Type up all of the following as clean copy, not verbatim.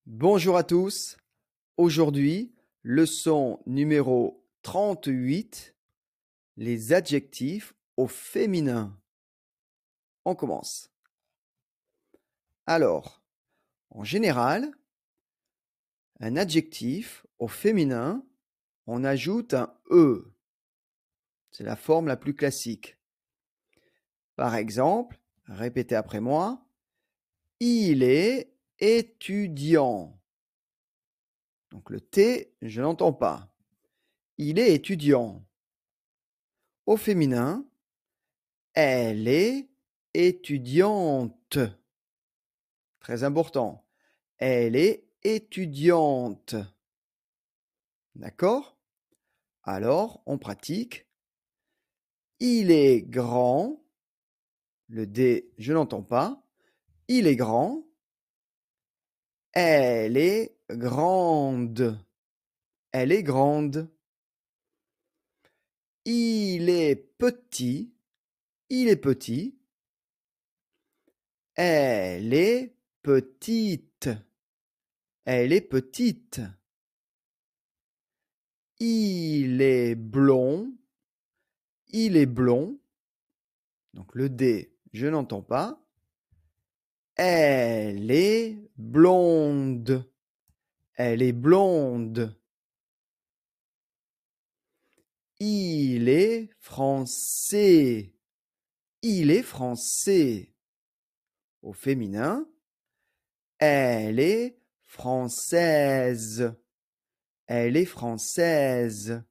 Bonjour à tous. Aujourd'hui, leçon numéro 38, les adjectifs au féminin. On commence. Alors, en général, un adjectif au féminin, on ajoute un E. C'est la forme la plus classique. Par exemple, répétez après moi, il est étudiant. Donc le T, je n'entends pas. Il est étudiant. Au féminin, elle est étudiante. Très important. Elle est étudiante. D'accord? Alors, on pratique. Il est grand. Le D, je n'entends pas. Il est grand. Elle est grande. Elle est grande. Il est petit. Il est petit. Elle est petite. Elle est petite. Il est blond. Il est blond. Donc le D, je n'entends pas. Elle est blonde. Elle est blonde. Il est français. Il est français. Au féminin, elle est française. Elle est française.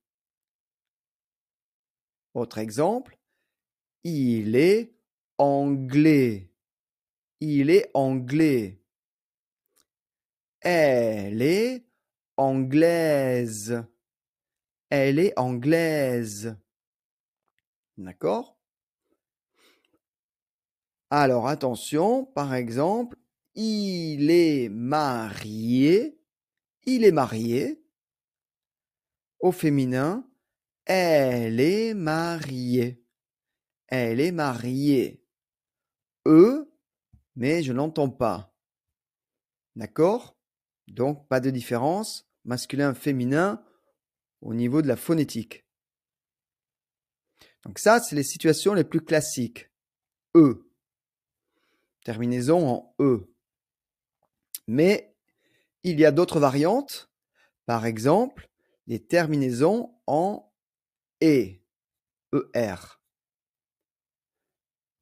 Autre exemple, il est anglais. Il est anglais. Elle est anglaise. Elle est anglaise. D'accord? Alors attention, par exemple, il est marié. Il est marié. Au féminin, elle est mariée. Elle est mariée. E, mais je n'entends pas. D'accord? Donc, pas de différence masculin, féminin au niveau de la phonétique. Donc ça, c'est les situations les plus classiques. E. Terminaison en E. Mais il y a d'autres variantes. Par exemple, les terminaisons en E. ER.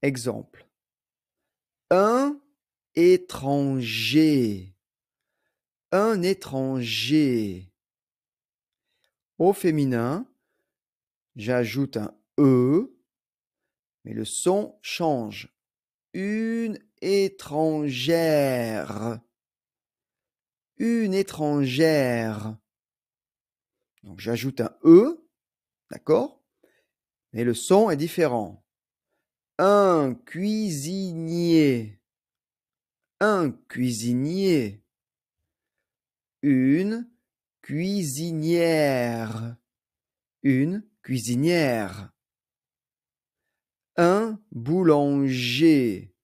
Exemple. Un étranger. Un étranger. Au féminin, j'ajoute un E, mais le son change. Une étrangère. Une étrangère. Donc j'ajoute un E, d'accord? Mais le son est différent. Un cuisinier. Un cuisinier. Une cuisinière. Une cuisinière. Un boulanger.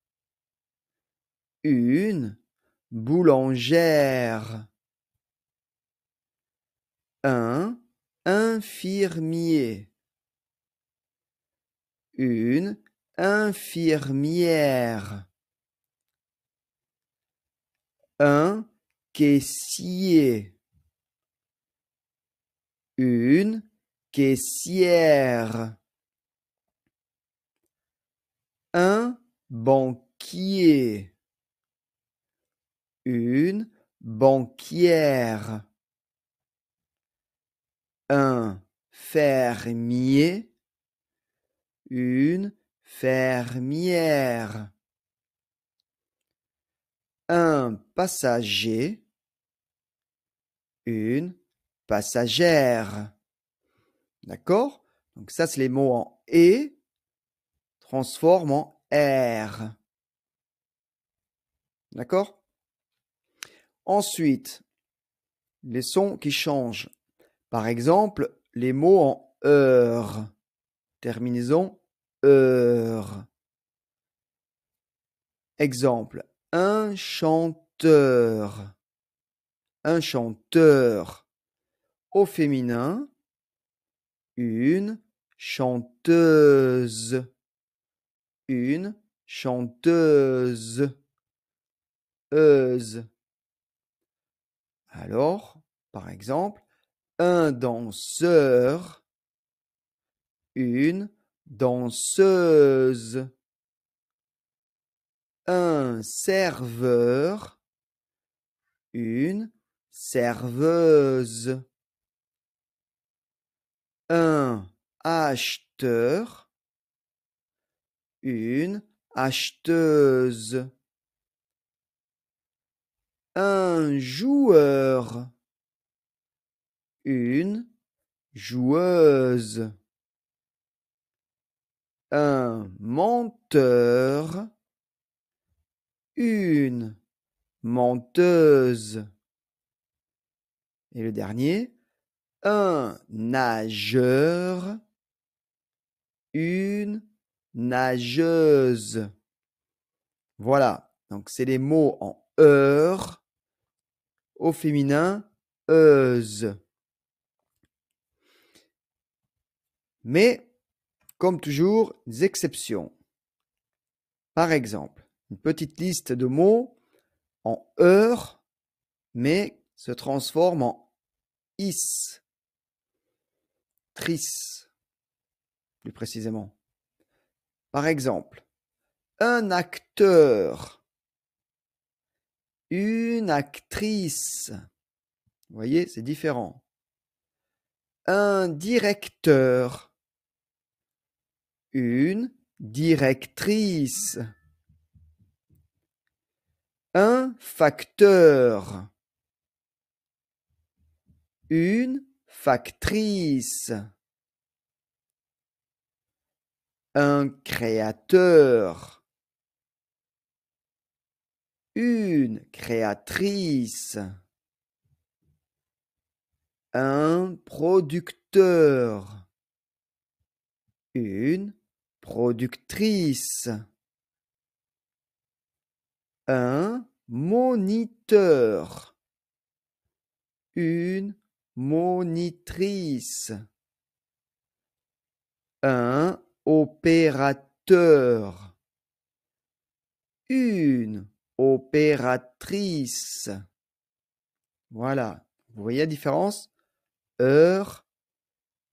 Une boulangère. Un infirmier. Une infirmière. Un caissier. Une caissière. Un banquier. Une banquière. Un fermier. Une fermière. Un passager. Une passagère. D'accord? Donc ça, c'est les mots en E, transforme en R. D'accord? Ensuite, les sons qui changent. Par exemple, les mots en heure. Terminaison heure. Exemple, un chanteur. un chanteur. Au féminin, une chanteuse. Une chanteuse. Euse. Alors, par exemple, un danseur. Une danseuse. Un serveur. Une serveuse. Un acheteur. Une acheteuse. Un joueur. Une joueuse. Un menteur. Une menteuse. Et le dernier, un nageur. Une nageuse. Voilà, donc c'est les mots en heure, au féminin, euse. Mais, comme toujours, des exceptions. Par exemple, une petite liste de mots en heure, mais se transforme en is, tris, plus précisément. Par exemple, un acteur, une actrice. Vous voyez, c'est différent. Un directeur, une directrice. Un facteur, une factrice. Un créateur, une créatrice. Un producteur, une productrice. Un moniteur, une monitrice. Un opérateur, une opératrice. Voilà. Vous voyez la différence? Heure,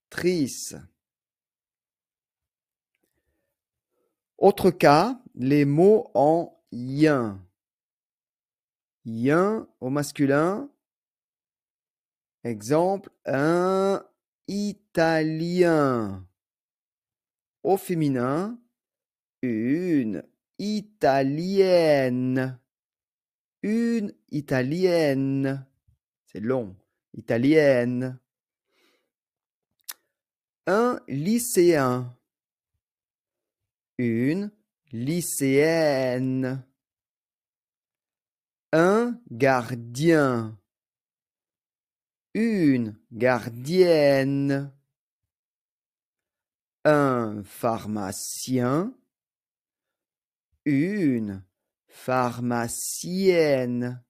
trice. Autre cas, les mots en yen. Yen au masculin. Exemple, un italien. Au féminin, une italienne. Une italienne. C'est long. Italienne. Un lycéen. Une lycéenne. Un gardien. Une gardienne. Un pharmacien. Une pharmacienne.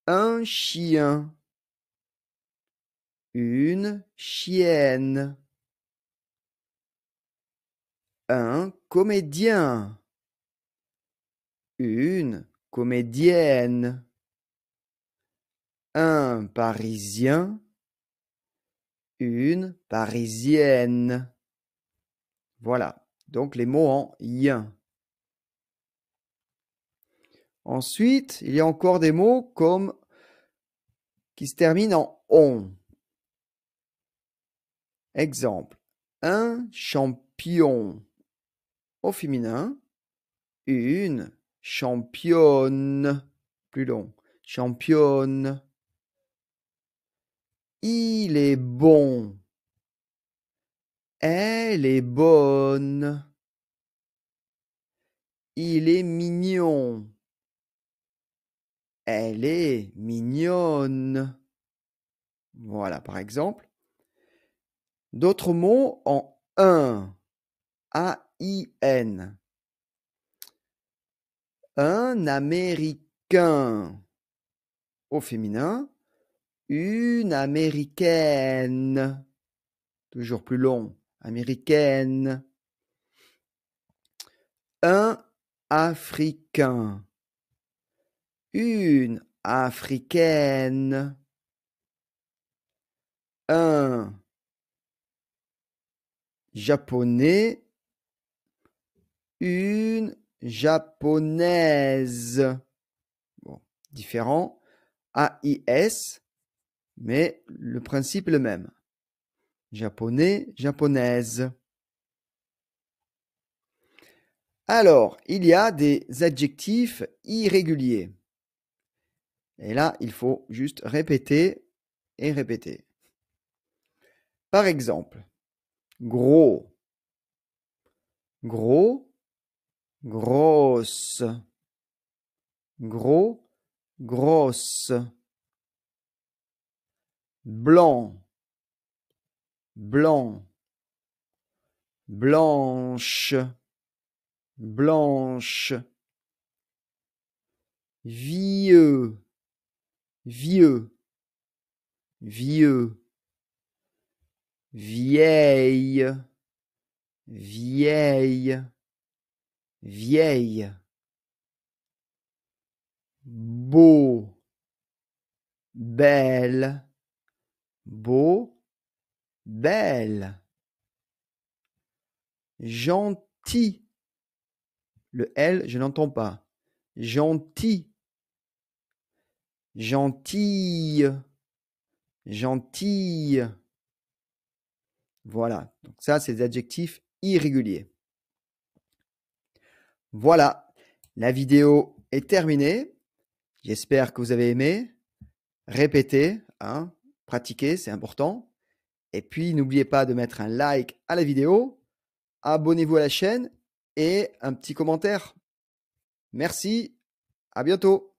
Un chien. Une chienne. Un comédien. Une comédienne. Un Parisien. Une Parisienne. Voilà, donc les mots en yen. Ensuite, il y a encore des mots comme qui se terminent en on. Exemple, un champion. Au féminin, une championne. Plus long, championne. Il est bon. Elle est bonne. Il est mignon. Elle est mignonne. Voilà, par exemple. D'autres mots en un. A-I-N. Un Américain. au féminin. Une américaine. Toujours plus long. Américaine. Un africain. Une africaine. Un japonais. Une japonaise. Bon, différent. AIS, mais le principe est le même. Japonais, japonaise. Alors, il y a des adjectifs irréguliers. Et là, il faut juste répéter et répéter. Par exemple, gros, gros, grosse, gros, grosse, blanc, blanc, blanche, blanche, vieux, vieux, vieux, vieille, vieille, vieille, beau, belle, beau, belle, gentil. Le L, je n'entends pas. Gentil, gentille, gentille. Voilà. Donc ça, c'est des adjectifs irréguliers. Voilà. La vidéo est terminée. J'espère que vous avez aimé. Répétez, hein, pratiquez, c'est important. Et puis, n'oubliez pas de mettre un like à la vidéo. Abonnez-vous à la chaîne et un petit commentaire. Merci. À bientôt.